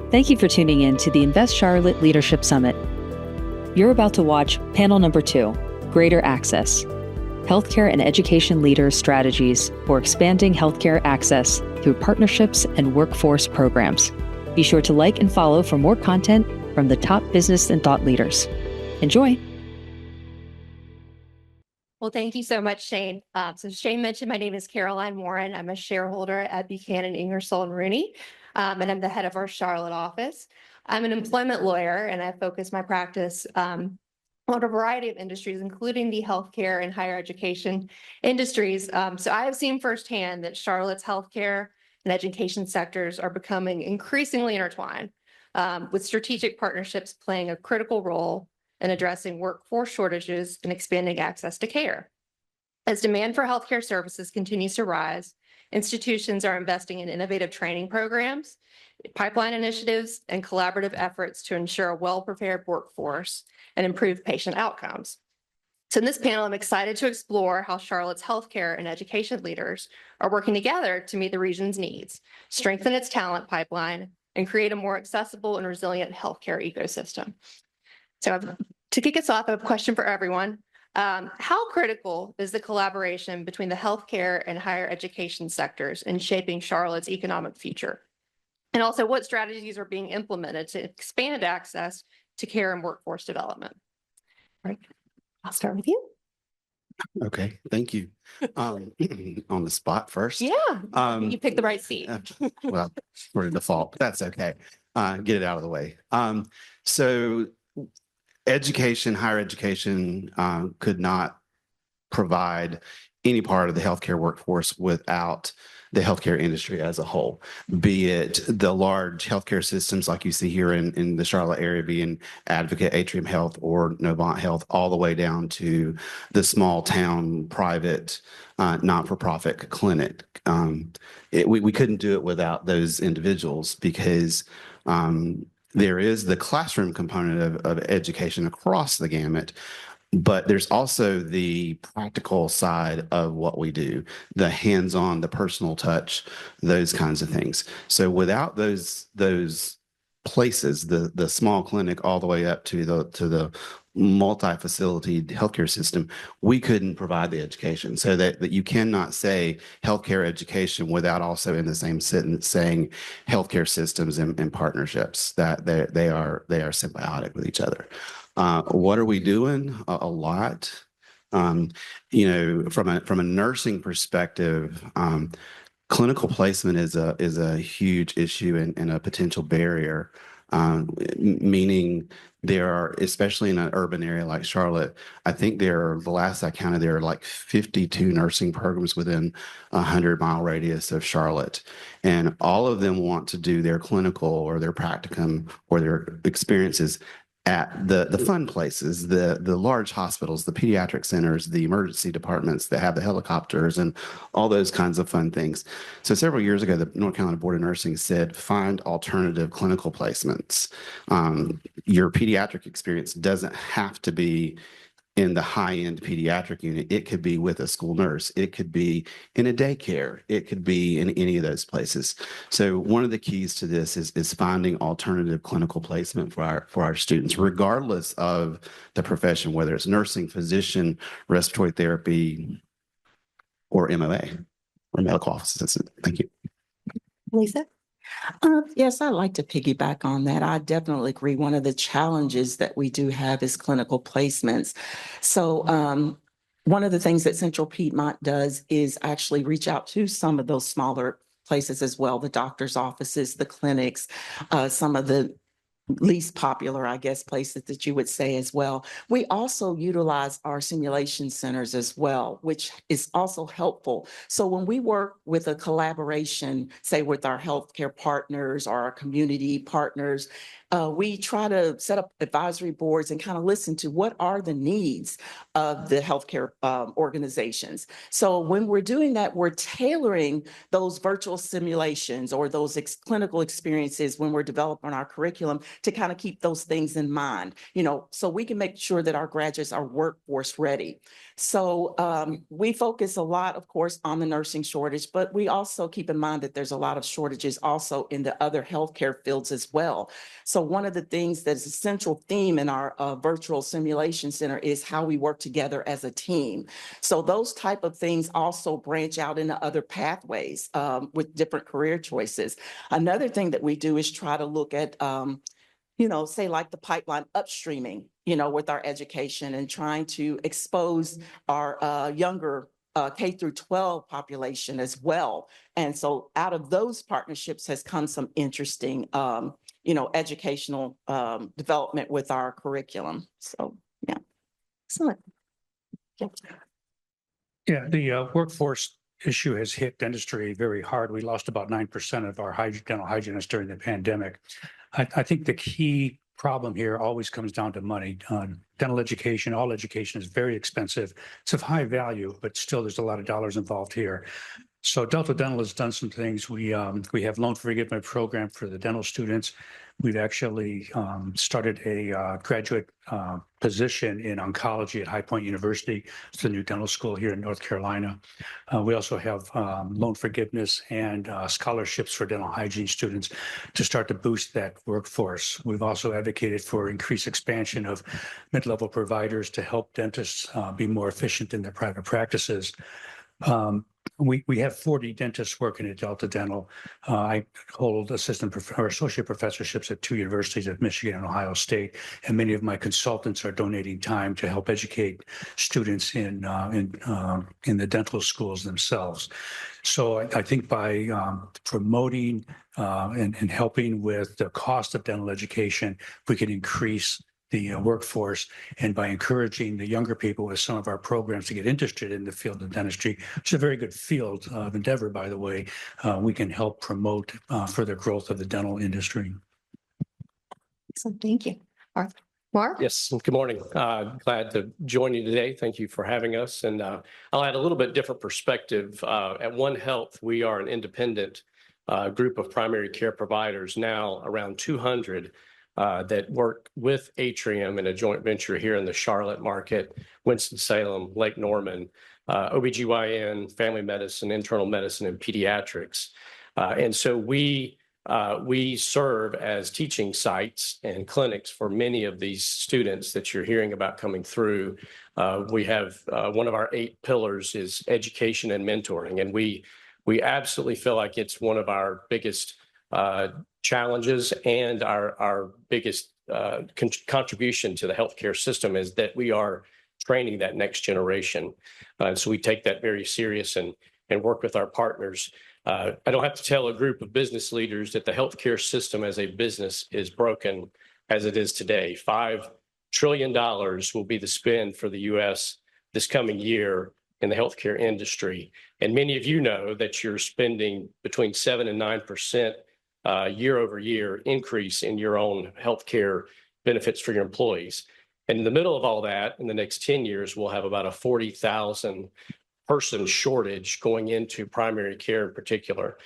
Thank you for tuning in to the Invest Charlotte Leadership Summit. You're about to watch panel number 2, Greater Access, Healthcare and Education Leaders Strategies for Expanding Healthcare Access through Partnerships and Workforce Programs. Be sure to like and follow for more content from the top business and thought leaders. Enjoy. Well, thank you so much, Shane. So Shane mentioned my name is Caroline Moran. I'm a shareholder at Buchanan Ingersoll Rooney, and I'm the head of our Charlotte office. I'm an employment lawyer, and I focus my practice on a variety of industries, including the healthcare and higher education industries. So I have seen firsthand that Charlotte's healthcare and education sectors are becoming increasingly intertwined, with strategic partnerships playing a critical role in addressing workforce shortages and expanding access to care. As demand for healthcare services continues to rise, institutions are investing in innovative training programs, pipeline initiatives, and collaborative efforts to ensure a well-prepared workforce and improve patient outcomes. So in this panel, I'm excited to explore how Charlotte's healthcare and education leaders are working together to meet the region's needs, strengthen its talent pipeline, and create a more accessible and resilient healthcare ecosystem. So to kick us off, I have a question for everyone. How critical is the collaboration between the healthcare and higher education sectors in shaping Charlotte's economic future? And also, what strategies are being implemented to expand access to care and workforce development? All right, I'll start with you. Okay, thank you. On the spot first. Yeah, you picked the right seat. Well, for default, but that's okay. Get it out of the way. So education, higher education, could not provide any part of the healthcare workforce without the healthcare industry as a whole, be it the large healthcare systems like you see here in the Charlotte area being Advocate, Atrium Health, or Novant Health, all the way down to the small town private not-for-profit clinic. We couldn't do it without those individuals because there is the classroom component of education across the gamut, but there's also the practical side of what we do, the hands-on, the personal touch, those kinds of things. So without those places, the small clinic all the way up to the multi-facility healthcare system, we couldn't provide the education. So that you cannot say healthcare education without also in the same sentence saying healthcare systems and partnerships, that they are symbiotic with each other. What are we doing? A lot. From a nursing perspective, clinical placement is a huge issue and a potential barrier. Meaning there are, especially in an urban area like Charlotte, I think the last I counted, there are like 52 nursing programs within a 100-mile radius of Charlotte. And all of them want to do their clinical or their practicum or their experiences at the fun places, the large hospitals, the pediatric centers, the emergency departments that have the helicopters and all those kinds of fun things. So several years ago, the North Carolina Board of Nursing said, find alternative clinical placements. Your pediatric experience doesn't have to be in the high-end pediatric unit. It could be with a school nurse. It could be in a daycare. It could be in any of those places. So one of the keys to this is finding alternative clinical placement for our students, regardless of the profession, whether it's nursing, physician, respiratory therapy, or MOA, or medical office assistant. Thank you. Lisa? Yes, I'd like to piggyback on that. I definitely agree. One of the challenges that we do have is clinical placements. So one of the things that Central Piedmont does is actually reach out to some of those smaller places as well, the doctor's offices, the clinics, some of the least popular, I guess, places that you would say as well. We also utilize our simulation centers as well, which is also helpful. So when we work with a collaboration, say with our healthcare partners or our community partners, we try to set up advisory boards and kind of listen to what are the needs of the healthcare organizations. So when we're doing that, we're tailoring those virtual simulations or those clinical experiences when we're developing our curriculum to kind of keep those things in mind, so we can make sure that our graduates are workforce ready. So we focus a lot, of course, on the nursing shortage, but we also keep in mind that there's a lot of shortages also in the other healthcare fields as well. So one of the things that's a central theme in our virtual simulation center is how we work together as a team. So those type of things also branch out into other pathways with different career choices. Another thing that we do is try to look at say like the pipeline upstreaming, with our education and trying to expose our younger K through 12 population as well. And so out of those partnerships has come some interesting, educational development with our curriculum. So, yeah. Excellent. Yeah, the workforce issue has hit dentistry very hard. We lost about 9% of our dental hygienists during the pandemic. I think the key problem here always comes down to money. Dental education, all education is very expensive. It's of high value, but still there's a lot of dollars involved here. So Delta Dental has done some things. We have loan forgiveness program for the dental students. We've actually started a graduate position in oncology at High Point University. It's the new dental school here in North Carolina. We also have loan forgiveness and scholarships for dental hygiene students to start to boost that workforce. We've also advocated for increased expansion of mid-level providers to help dentists be more efficient in their private practices. We have 40 dentists working at Delta Dental. I hold associate professorships at 2 universities at Michigan and Ohio State, and many of my consultants are donating time to help educate students in the dental schools themselves. So I think by promoting and helping with the cost of dental education, we can increase the workforce, and by encouraging the younger people with some of our programs to get interested in the field of dentistry, which is a very good field of endeavor, by the way, we can help promote further growth of the dental industry. Excellent. Thank you. Arthur. Mark? Yes, good morning. Glad to join you today. Thank you for having us. And I'll add a little bit different perspective. At OneHealth, we are an independent group of primary care providers, now around 200 that work with Atrium in a joint venture here in the Charlotte market, Winston-Salem, Lake Norman, OBGYN, family medicine, internal medicine, and pediatrics. And so we serve as teaching sites and clinics for many of these students that you're hearing about coming through. We have one of our 8 pillars is education and mentoring, and we absolutely feel like it's one of our biggest challenges and our biggest contribution to the healthcare system is that we are training that next generation. So we take that very serious and work with our partners. I don't have to tell a group of business leaders that the healthcare system as a business is broken as it is today. $5 trillion will be the spend for the U.S. this coming year in the healthcare industry. And many of you know that you're spending between 7 and 9% year over year increase in your own healthcare benefits for your employees. And in the middle of all that, in the next 10 years, we'll have about a 40,000 person shortage going into primary care in particular.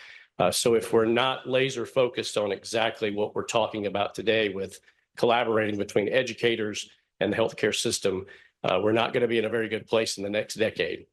So if we're not laser focused on exactly what we're talking about today with collaborating between educators and the healthcare system, we're not going to be in a very good place in the next decade.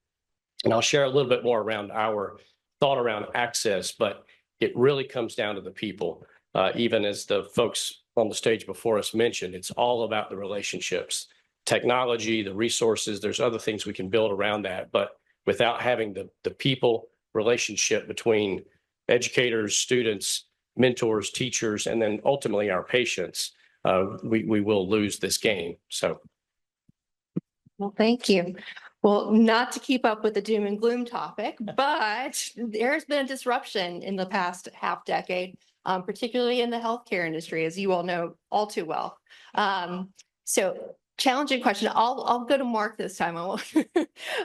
And I'll share a little bit more around our thought around access, but it really comes down to the people. Even as the folks on the stage before us mentioned, it's all about the relationships, technology, the resources. There's other things we can build around that, but without having the people relationship between educators, students, mentors, teachers, and then ultimately our patients, we will lose this game. So. Well, thank you. Well, not to keep up with the doom and gloom topic, but there's been a disruption in the past half decade, particularly in the healthcare industry, as you all know all too well. So Challenging question. I'll go to Mark this time. I won't.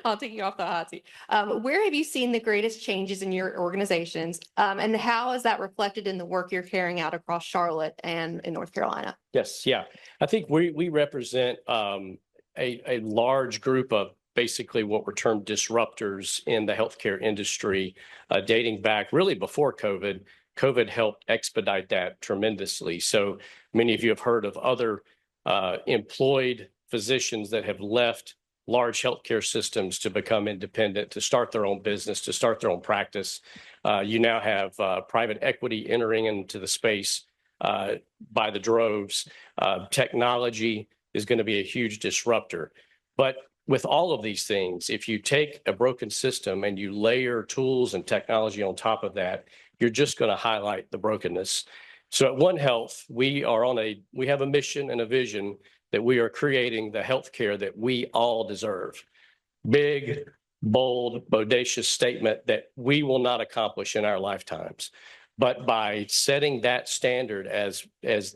I'll take you off the hot seat. Where have you seen the greatest changes in your organizations, and how is that reflected in the work you're carrying out across Charlotte and in North Carolina? Yes, yeah. I think we represent a large group of basically what were termed disruptors in the healthcare industry, dating back really before COVID. COVID helped expedite that tremendously. So many of you have heard of other employed physicians that have left large healthcare systems to become independent, to start their own business, to start their own practice. You now have private equity entering into the space by the droves. Technology is going to be a huge disruptor. But with all of these things, if you take a broken system and you layer tools and technology on top of that, you're just going to highlight the brokenness. So at OneHealth, we have a mission and a vision that we are creating the healthcare that we all deserve. Big, bold, bodacious statement that we will not accomplish in our lifetimes. But by setting that standard as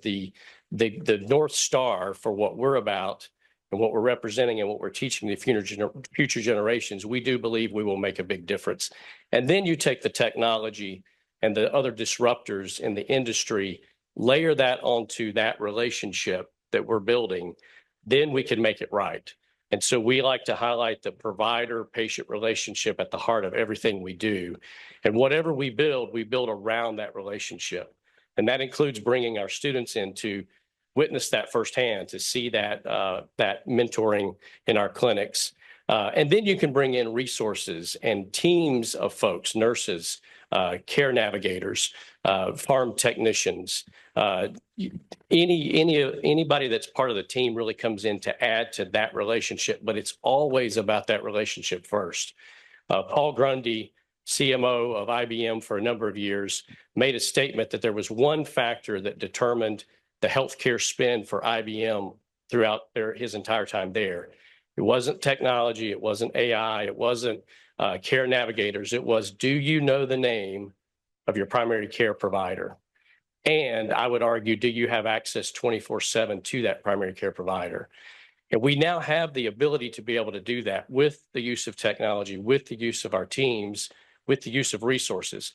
the North Star for what we're about and what we're representing and what we're teaching the future generations, we do believe we will make a big difference. And then you take the technology and the other disruptors in the industry, layer that onto that relationship that we're building, then we can make it right. And so we like to highlight the provider-patient relationship at the heart of everything we do. And whatever we build around that relationship. And that includes bringing our students in to witness that firsthand, to see that mentoring in our clinics. And then you can bring in resources and teams of folks, nurses, care navigators, farm technicians, anybody that's part of the team really comes in to add to that relationship, but it's always about that relationship first. Paul Grundy, CMO of IBM for a number of years, made a statement that there was one factor that determined the healthcare spend for IBM throughout his entire time there. It wasn't technology, it wasn't AI, it wasn't care navigators. It was, do you know the name of your primary care provider? And I would argue, do you have access 24/7 to that primary care provider? And we now have the ability to be able to do that with the use of technology, with the use of our teams, with the use of resources.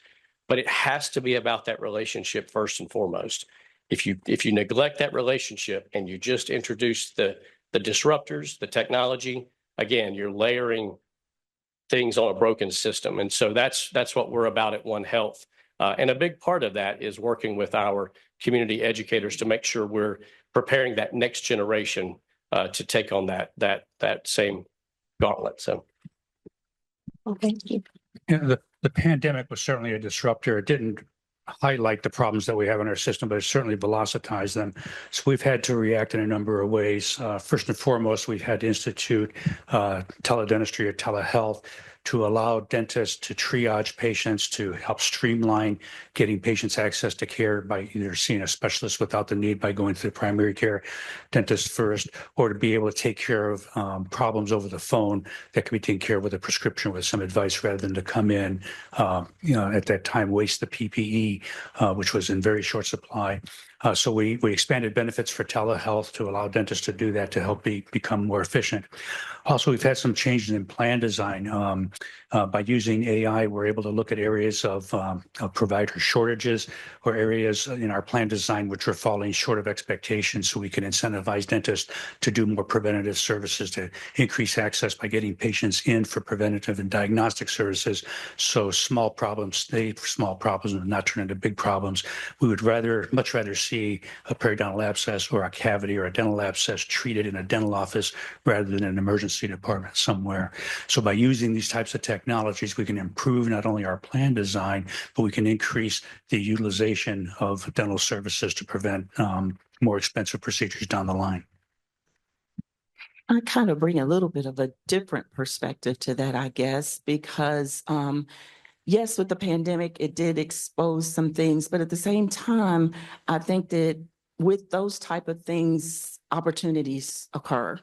But it has to be about that relationship first and foremost. If you neglect that relationship and you just introduce the disruptors, the technology, again, you're layering things on a broken system. And so that's what we're about at OneHealth. And a big part of that is working with our community educators to make sure we're preparing that next generation to take on that same gauntlet. So, Well, thank you. Yeah, the pandemic was certainly a disruptor. It didn't highlight the problems that we have in our system, but it certainly velocitized them. So we've had to react in a number of ways. First and foremost, we've had to institute teledentistry or telehealth to allow dentists to triage patients, to help streamline getting patients access to care by either seeing a specialist without the need by going to the primary care dentist first, or to be able to take care of problems over the phone that can be taken care of with a prescription with some advice rather than to come in, at that time, waste the PPE, which was in very short supply. So we expanded benefits for telehealth to allow dentists to do that to help become more efficient. Also, we've had some changes in plan design. By using AI, we're able to look at areas of provider shortages or areas in our plan design which are falling short of expectations, so we can incentivize dentists to do more preventative services to increase access by getting patients in for preventative and diagnostic services. So small problems stay small problems and not turn into big problems. We would much rather see a periodontal abscess or a cavity or a dental abscess treated in a dental office rather than an emergency department somewhere. So by using these types of technologies, we can improve not only our plan design, but we can increase the utilization of dental services to prevent more expensive procedures down the line. I kind of bring a little bit of a different perspective to that, I guess, because yes, with the pandemic, it did expose some things, but at the same time, I think that with those type of things, opportunities occur.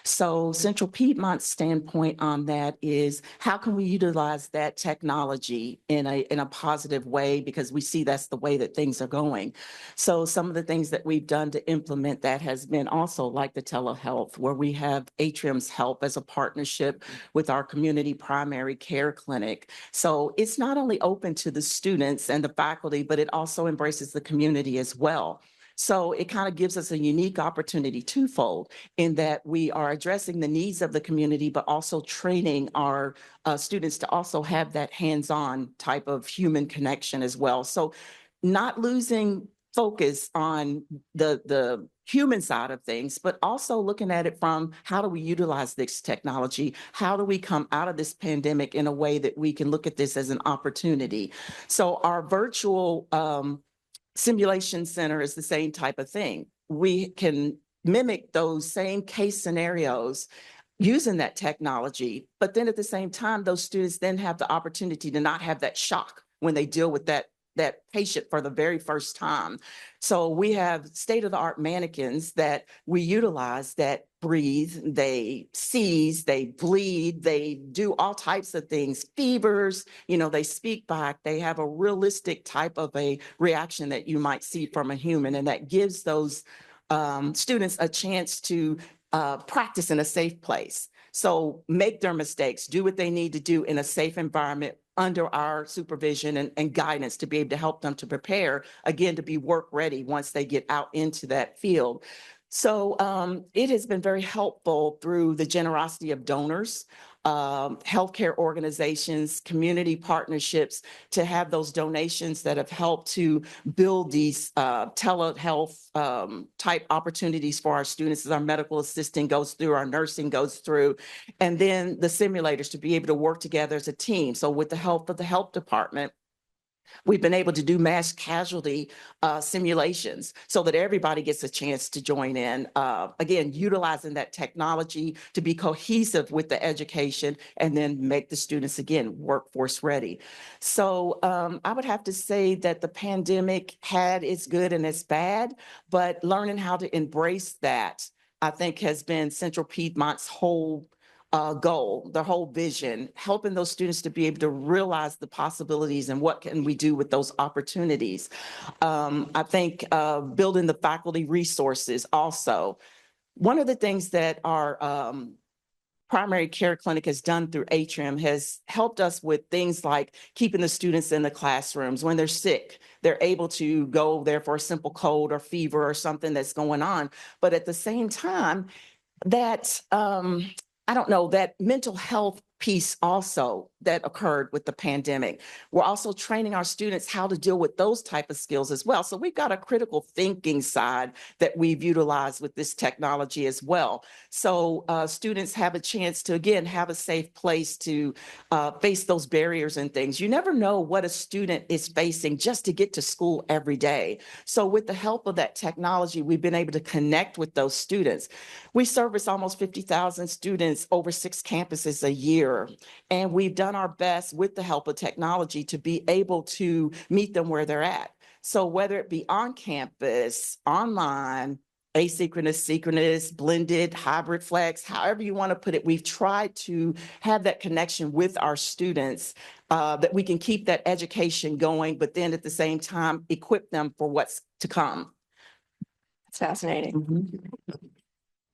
So Central Piedmont's standpoint on that is how can we utilize that technology in a positive way, because we see that's the way that things are going. So some of the things that we've done to implement that has been also like the telehealth, where we have Atrium's help as a partnership with our community primary care clinic. So it's not only open to the students and the faculty, but it also embraces the community as well. So it kind of gives us a unique opportunity twofold in that we are addressing the needs of the community, but also training our students to also have that hands-on type of human connection as well. So not losing focus on the human side of things, but also looking at it from how do we utilize this technology? How do we come out of this pandemic in a way that we can look at this as an opportunity? So our virtual simulation center is the same type of thing. We can mimic those same case scenarios using that technology, but then at the same time, those students then have the opportunity to not have that shock when they deal with that patient for the very first time. So we have state-of-the-art mannequins that we utilize that breathe, they seize, they bleed, they do all types of things, fevers, they speak back, they have a realistic type of a reaction that you might see from a human, and that gives those students a chance to practice in a safe place. So make their mistakes, do what they need to do in a safe environment under our supervision and guidance to be able to help them to prepare, again, to be work ready once they get out into that field. So it has been very helpful through the generosity of donors, healthcare organizations, community partnerships, to have those donations that have helped to build these telehealth type opportunities for our students as our medical assistant goes through, our nursing goes through, and then the simulators to be able to work together as a team. So with the help of the health department, we've been able to do mass casualty simulations so that everybody gets a chance to join in. Again, utilizing that technology to be cohesive with the education and then make the students, again, workforce ready. So I would have to say that the pandemic had its good and its bad, but learning how to embrace that, I think, has been Central Piedmont's whole goal, the whole vision, helping those students to be able to realize the possibilities and what can we do with those opportunities. I think building the faculty resources also. One of the things that our primary care clinic has done through Atrium has helped us with things like keeping the students in the classrooms. When they're sick, they're able to go there for a simple cold or fever or something that's going on. But at the same time, that I don't know, that mental health piece also that occurred with the pandemic. We're also training our students how to deal with those type of skills as well. So we've got a critical thinking side that we've utilized with this technology as well. So students have a chance to, again, have a safe place to face those barriers and things. You never know what a student is facing just to get to school every day. So with the help of that technology, we've been able to connect with those students. We service almost 50,000 students over 6 campuses a year. And we've done our best with the help of technology to be able to meet them where they're at. So whether it be on campus, online, asynchronous, synchronous, blended, hybrid flex, however you want to put it, we've tried to have that connection with our students that we can keep that education going, but then at the same time, equip them for what's to come. It's fascinating. Mm-hmm.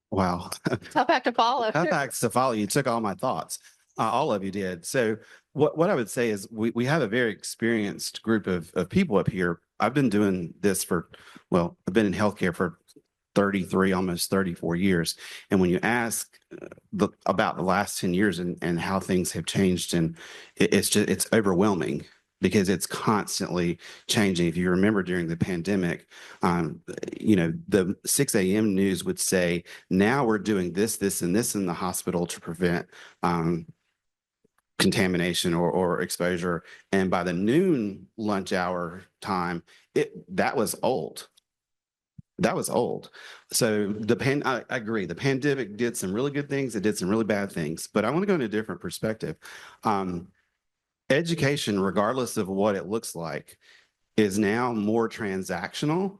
Wow. Tough act to follow. Tough acts to follow. You took all my thoughts. All of you did. So what I would say is we have a very experienced group of people up here. I've been doing this I've been in healthcare for 33, almost 34 years. And when you ask about the last 10 years and how things have changed, and it's overwhelming because it's constantly changing. If you remember during the pandemic, the 6 a.m. news would say, now we're doing this, this, and this in the hospital to prevent contamination or exposure. And by the noon lunch hour time, that was old. That was old. So I agree. The pandemic did some really good things. It did some really bad things. But I want to go in a different perspective. Education, regardless of what it looks like, is now more transactional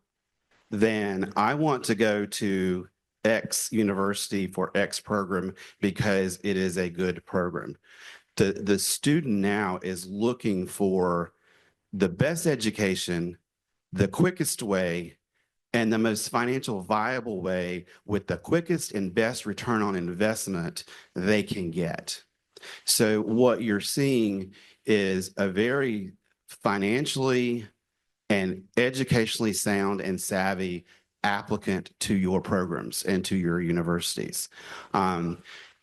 than I want to go to X university for X program because it is a good program. The student now is looking for the best education, the quickest way, and the most financial viable way with the quickest and best return on investment they can get. So what you're seeing is a very financially and educationally sound and savvy applicant to your programs and to your universities.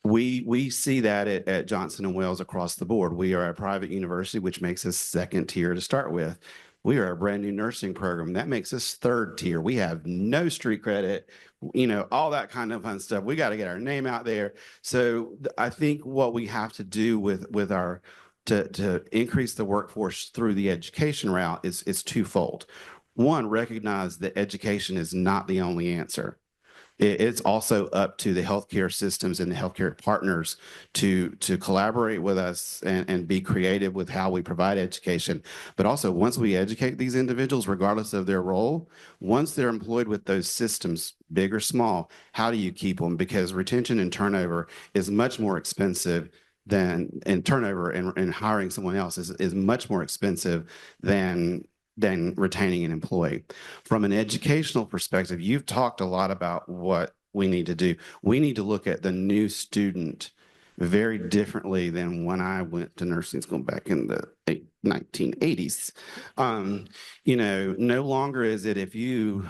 We see that at Johnson & Wales across the board. We are a private university, which makes us second tier to start with. We are a brand new nursing program. That makes us third tier. We have no street credit, all that kind of fun stuff. We got to get our name out there. So I think what we have to do with our to increase the workforce through the education route is twofold. One, recognize that education is not the only answer. It's also up to the healthcare systems and the healthcare partners to collaborate with us and be creative with how we provide education. But also, once we educate these individuals, regardless of their role, once they're employed with those systems, big or small, how do you keep them? Because retention and turnover is much more expensive and turnover and hiring someone else is much more expensive than retaining an employee. From an educational perspective, you've talked a lot about what we need to do. We need to look at the new student very differently than when I went to nursing school back in the 1980s. No longer is it if you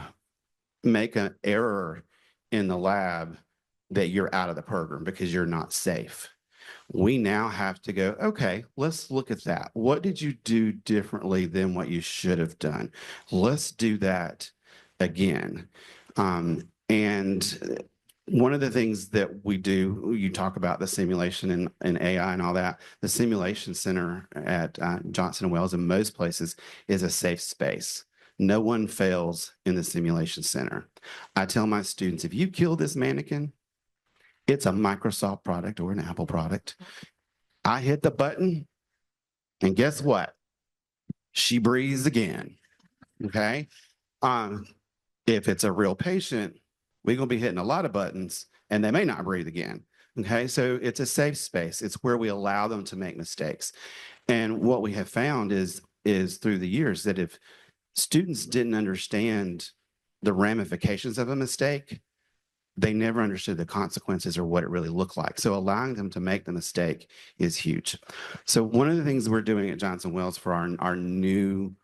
make an error in the lab that you're out of the program because you're not safe. We now have to go, okay, let's look at that. What did you do differently than what you should have done? Let's do that again. And one of the things that we do, you talk about the simulation and AI and all that, the simulation center at Johnson & Wales in most places is a safe space. No one fails in the simulation center. I tell my students, if you kill this mannequin, it's a Microsoft product or an Apple product. I hit the button, and guess what? She breathes again, okay? If it's a real patient, we're going to be hitting a lot of buttons, and they may not breathe again, okay? So it's a safe space. It's where we allow them to make mistakes. And what we have found is through the years that if students didn't understand the ramifications of a mistake, they never understood the consequences or what it really looked like. So allowing them to make the mistake is huge. So one of the things we're doing at Johnson & Wales for our new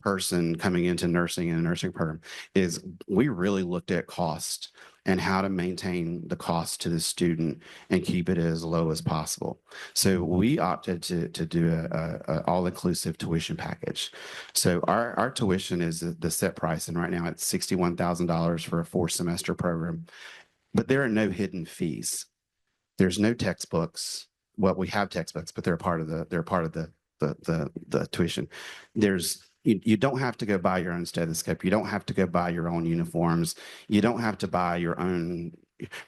person coming into nursing in a nursing program is we really looked at cost and how to maintain the cost to the student and keep it as low as possible. So we opted to do a all-inclusive tuition package. So our tuition is the set price, and right now it's $61,000 for a 4-semester program. But there are no hidden fees. There's no textbooks. Well, we have textbooks, but they're part of the tuition. You don't have to go buy your own stethoscope. You don't have to go buy your own uniforms. You don't have to buy your own.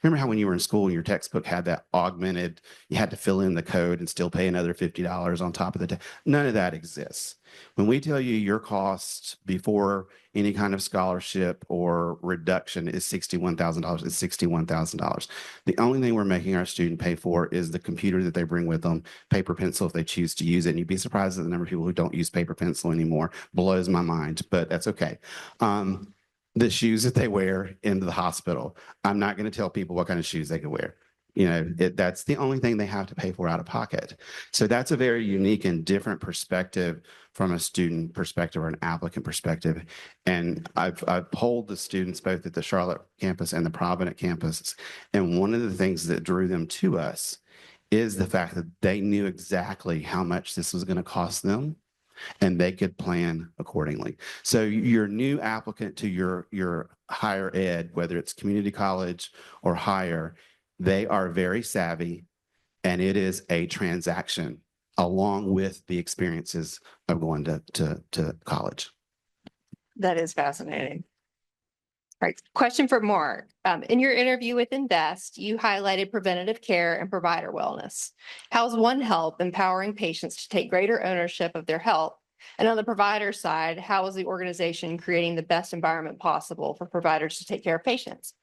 Remember how when you were in school, your textbook had that augmented, you had to fill in the code and still pay another $50 on top of the none of that exists. When we tell you your cost before any kind of scholarship or reduction is $61,000, it's $61,000. The only thing we're making our student pay for is the computer that they bring with them, paper pencil if they choose to use it. And you'd be surprised at the number of people who don't use paper pencil anymore. Blows my mind, but that's okay. The shoes that they wear into the hospital. I'm not going to tell people what kind of shoes they can wear. That's the only thing they have to pay for out of pocket. So that's a very unique and different perspective from a student perspective or an applicant perspective. And I've polled the students both at the Charlotte campus and the Providence campus. And one of the things that drew them to us is the fact that they knew exactly how much this was going to cost them, and they could plan accordingly. So your new applicant to your higher ed, whether it's community college or higher, they are very savvy, and it is a transaction along with the experiences of going to college. That is fascinating. All right, question for Mark. In your interview with Invest, you highlighted preventative care and provider wellness. How is OneHealth empowering patients to take greater ownership of their health? And on the provider side, how is the organization creating the best environment possible for providers to take care of patients?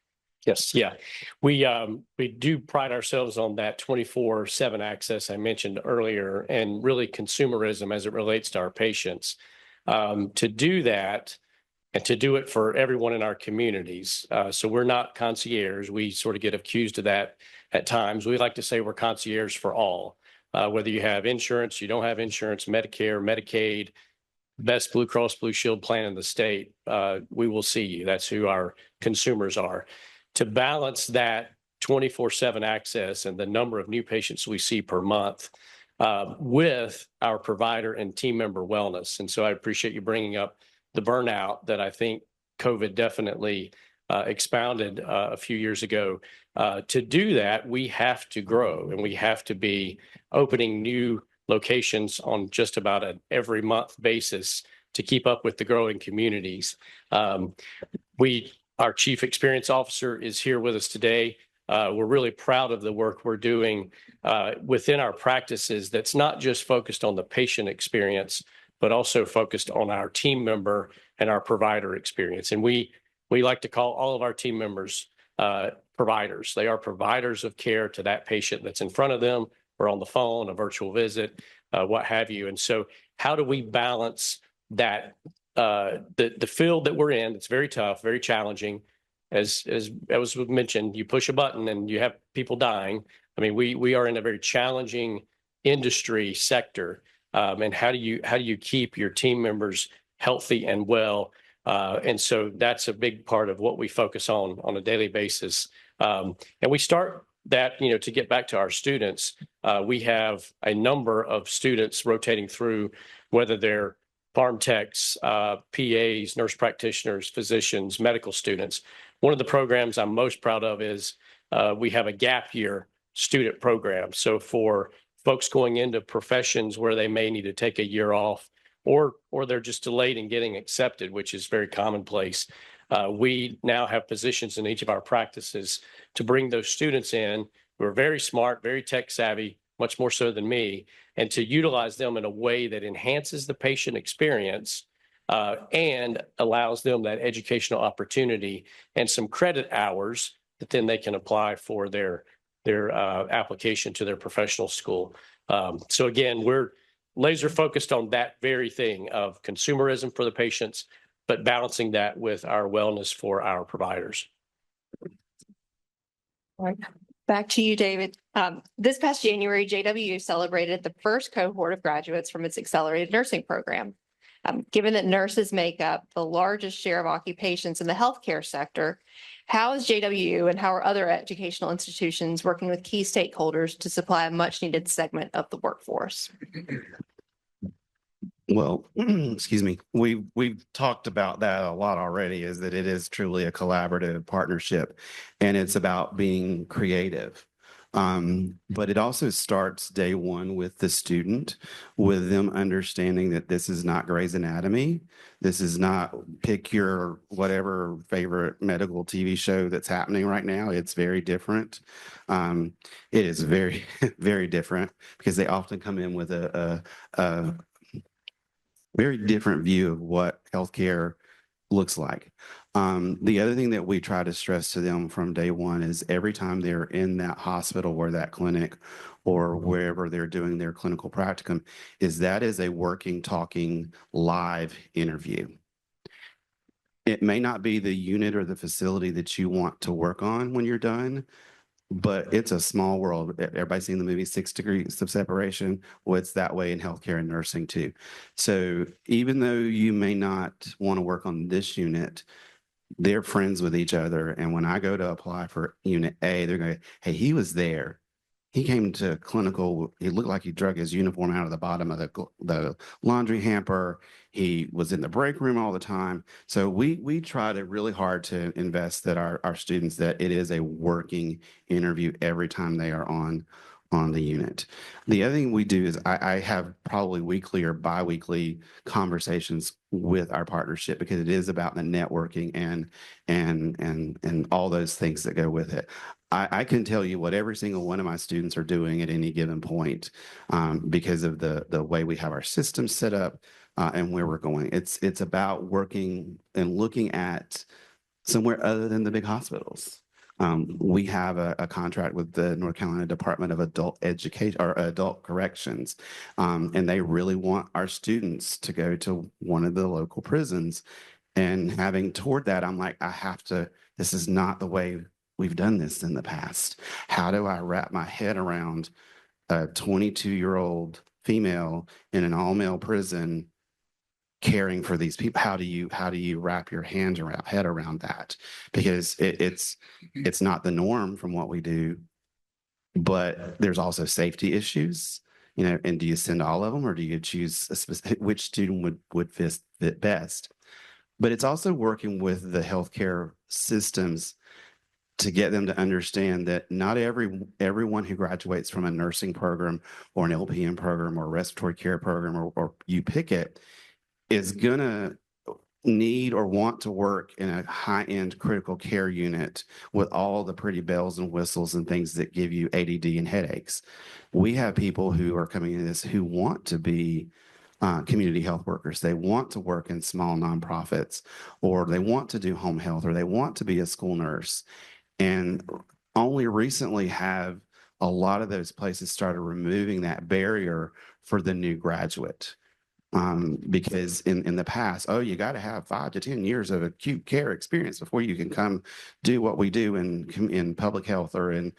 Yes, yeah. We do pride ourselves on that 24/7 access I mentioned earlier, and really consumerism as it relates to our patients. To do that and to do it for everyone in our communities. So we're not concierge. We sort of get accused of that at times. We like to say we're concierge for all. Whether you have insurance, you don't have insurance, Medicare, Medicaid, best Blue Cross Blue Shield plan in the state, we will see you. That's who our consumers are. To balance that 24/7 access and the number of new patients we see per month with our provider and team member wellness. And so I appreciate you bringing up the burnout that I think COVID definitely expounded a few years ago. To do that, we have to grow, and we have to be opening new locations on just about an every month basis to keep up with the growing communities. Our Chief Experience Officer is here with us today. We're really proud of the work we're doing within our practices that's not just focused on the patient experience, but also focused on our team member and our provider experience. And we like to call all of our team members providers. They are providers of care to that patient that's in front of them, or on the phone, a virtual visit, what have you. And so how do we balance that? The field that we're in, it's very tough, very challenging. As was mentioned, you push a button and you have people dying. I mean, we are in a very challenging industry sector. And how do you keep your team members healthy and well? And so that's a big part of what we focus on a daily basis. And we start that, to get back to our students, we have a number of students rotating through, whether they're farm techs, PAs, nurse practitioners, physicians, medical students. One of the programs I'm most proud of is we have a gap year student program. So for folks going into professions where they may need to take a year off, or they're just delayed in getting accepted, which is very commonplace, we now have positions in each of our practices to bring those students in who are very smart, very tech savvy, much more so than me, and to utilize them in a way that enhances the patient experience and allows them that educational opportunity and some credit hours that then they can apply for their application to their professional school. So again, we're laser focused on that very thing of consumerism for the patients, but balancing that with our wellness for our providers. All right. Back to you, David. This past January, JWU celebrated the first cohort of graduates from its accelerated nursing program. Given that nurses make up the largest share of occupations in the healthcare sector, how is JWU and how are other educational institutions working with key stakeholders to supply a much needed segment of the workforce? Well, excuse me, we've talked about that a lot already, is that it is truly a collaborative partnership, and it's about being creative. But it also starts day one with the student, with them understanding that this is not Grey's Anatomy. This is not pick your whatever favorite medical TV show that's happening right now. It's very different. It is very, very different, because they often come in with a very different view of what healthcare looks like. The other thing that we try to stress to them from day one is every time they're in that hospital or that clinic or wherever they're doing their clinical practicum, is that is a working, talking, live interview. It may not be the unit or the facility that you want to work on when you're done, but it's a small world. Everybody's seen the movie 6 Degrees of Separation. Well, it's that way in healthcare and nursing too. So even though you may not want to work on this unit, they're friends with each other. And when I go to apply for unit A, they're going, hey, he was there. He came to clinical. He looked like he drug his uniform out of the bottom of the laundry hamper. He was in the break room all the time. So we try to really hard to invest that our students, that it is a working interview every time they are on the unit. The other thing we do is I have probably weekly or biweekly conversations with our partnership, because it is about the networking and all those things that go with it. I can tell you what every single one of my students are doing at any given point, because of the way we have our system set up and where we're going. It's about working and looking at somewhere other than the big hospitals. We have a contract with the North Carolina Department of Adult Education or Adult Corrections, and they really want our students to go to one of the local prisons. And having toured that, I'm like, this is not the way we've done this in the past. How do I wrap my head around a 22-year-old female in an all-male prison caring for these people? How do you wrap your head around that? Because it's not the norm from what we do, but there's also safety issues, and do you send all of them, or do you choose a specific, which student would fit best? But it's also working with the healthcare systems to get them to understand that not everyone who graduates from a nursing program or an LPN program or a respiratory care program, or you pick it, is going to need or want to work in a high-end critical care unit with all the pretty bells and whistles and things that give you ADD and headaches. We have people who are coming into this who want to be community health workers. They want to work in small nonprofits, or they want to do home health, or they want to be a school nurse. And only recently have a lot of those places started removing that barrier for the new graduate. Because in the past, you got to have 5 to 10 years of acute care experience before you can come do what we do in public health or in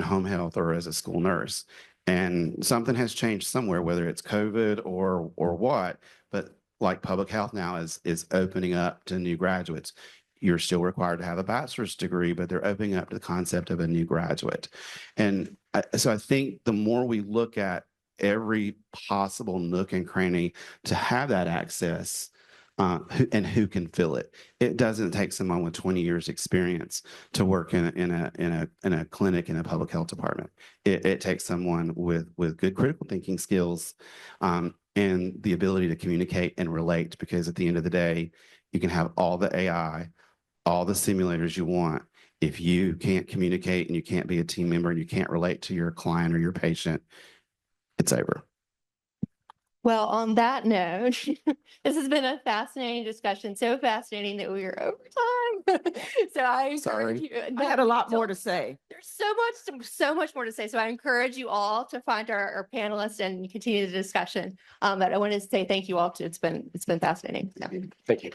home health or as a school nurse. And something has changed somewhere, whether it's COVID or what, but like public health now is opening up to new graduates. You're still required to have a bachelor's degree, but they're opening up to the concept of a new graduate. And so I think the more we look at every possible nook and cranny to have that access, who can fill it. It doesn't take someone with 20 years experience to work in a clinic in a public health department. It takes someone with good critical thinking skills, and the ability to communicate and relate, because at the end of the day, you can have all the AI, all the simulators you want. If you can't communicate and you can't be a team member and you can't relate to your client or your patient, it's over. Well, on that note, this has been a fascinating discussion, so fascinating that we are over time. So I encourage you. I had a lot more to say. There's so much more to say. So I encourage you all to find our panelists and continue the discussion. But I wanted to say thank you all too. It's been fascinating. So. Thank you.